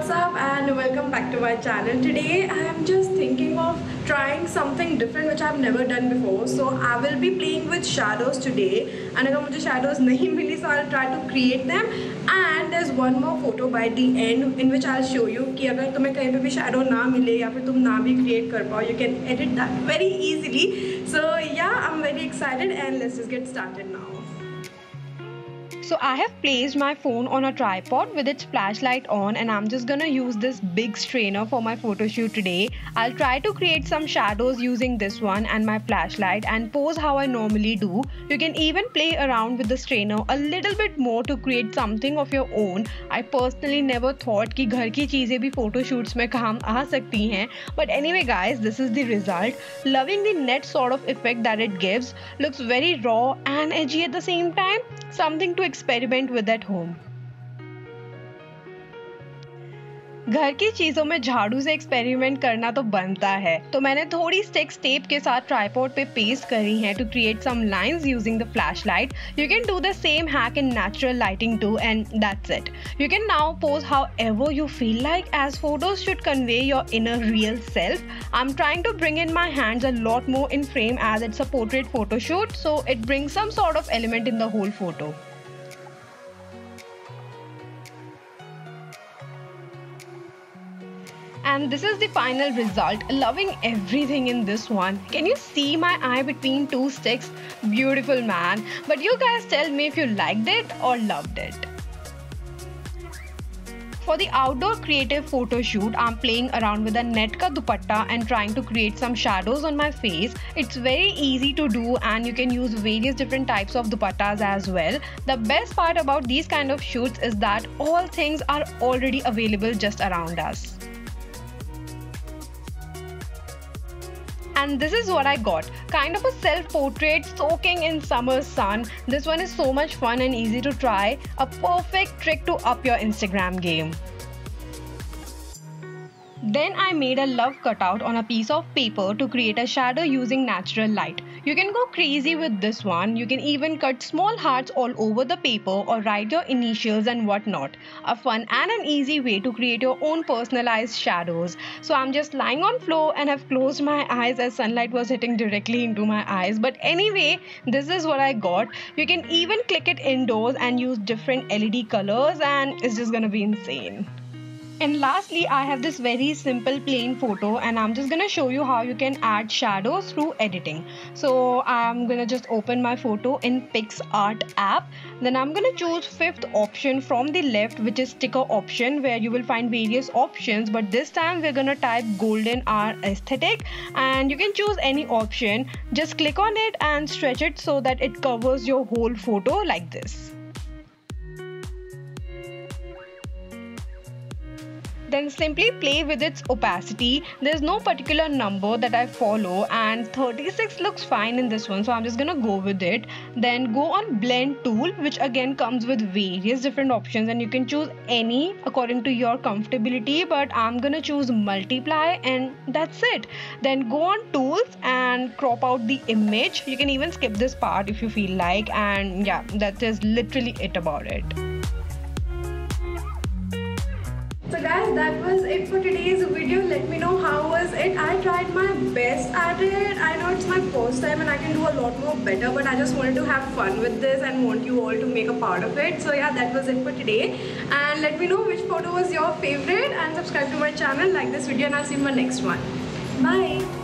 what's up and welcome back to my channel. Today I am just thinking of trying something different which I've never done before. So I will be playing with shadows today, and अगर मुझे shadows नहीं मिली so I'll try to create them. And there's one more photo by the end in which I'll show you कि अगर तुम्हें कहीं पे भी shadow ना मिले या फिर तुम ना भी create कर पाओ, you can edit that very easily. So yeah, I'm very excited and let's just get started now. So I have placed my phone on a tripod with its flashlight on, and I'm just gonna use this big strainer for my photo shoot today. I'll try to create some shadows using this one and my flashlight and pose how I normally do. You can even play around with the strainer a little bit more to create something of your own. I personally never thought कि घर की चीज़ें भी photo shoots में काम आ सकती हैं. But anyway guys, this is the result. Loving the net sort of effect that it gives. Looks very raw and edgy at the same time. Something to experiment with at home. घर की चीज़ों में झाड़ू से experiment करना तो बनता है, तो मैंने थोड़ी स्टिक्स टेप के साथ ट्राइपॉड पे पेस्ट करी हैं to create some lines using the flashlight. You can do the same hack in natural lighting too, and that's it. You can now pose however you feel like, as photos should convey your inner real self. I'm trying to bring in my hands a lot more in frame as it's a portrait photo shoot, so it brings some sort of element in the whole photo. And this is the final result. Loving everything in this one. Can you see my eye between two sticks? Beautiful, man. But you guys tell me if you liked it or loved it. For the outdoor creative photo shoot, I'm playing around with a net ka dupatta and trying to create some shadows on my face. It's very easy to do, and you can use various different types of dupattas as well. The best part about these kind of shoots is that all things are already available just around us. And this is what I got. Kind of a self-portrait soaking in summer sun. This one is so much fun and easy to try. A perfect trick to up your Instagram game. Then I made a love cutout on a piece of paper to create a shadow using natural light. You can go crazy with this one. You can even cut small hearts all over the paper or write your initials and whatnot. A fun and an easy way to create your own personalized shadows. So I'm just lying on floor and have closed my eyes as sunlight was hitting directly into my eyes. But anyway, this is what I got. You can even click it indoors and use different LED colors, and it's just gonna be insane. And lastly, I have this very simple plain photo, and I'm just gonna show you how you can add shadows through editing. So I'm gonna just open my photo in PicsArt app. Then I'm gonna choose fifth option from the left, which is sticker option, where you will find various options. But this time we're gonna type golden hour aesthetic, and you can choose any option. Just click on it and stretch it so that it covers your whole photo like this. Then simply play with its opacity. There's no particular number that I follow, and 36 looks fine in this one, so I'm just gonna go with it. Then go on blend tool, which again comes with various different options, and you can choose any according to your comfortability, but I'm gonna choose multiply, and that's it. Then go on tools and crop out the image. You can even skip this part if you feel like, and yeah, that is literally it about it. So guys, that was it for today's video. Let me know how was it. I tried my best at it. I know it's my first time and I can do a lot more better, but I just wanted to have fun with this and want you all to make a part of it. So yeah, that was it for today. And let me know which photo was your favorite, and subscribe to my channel, like this video, and I'll see you in my next one. Bye.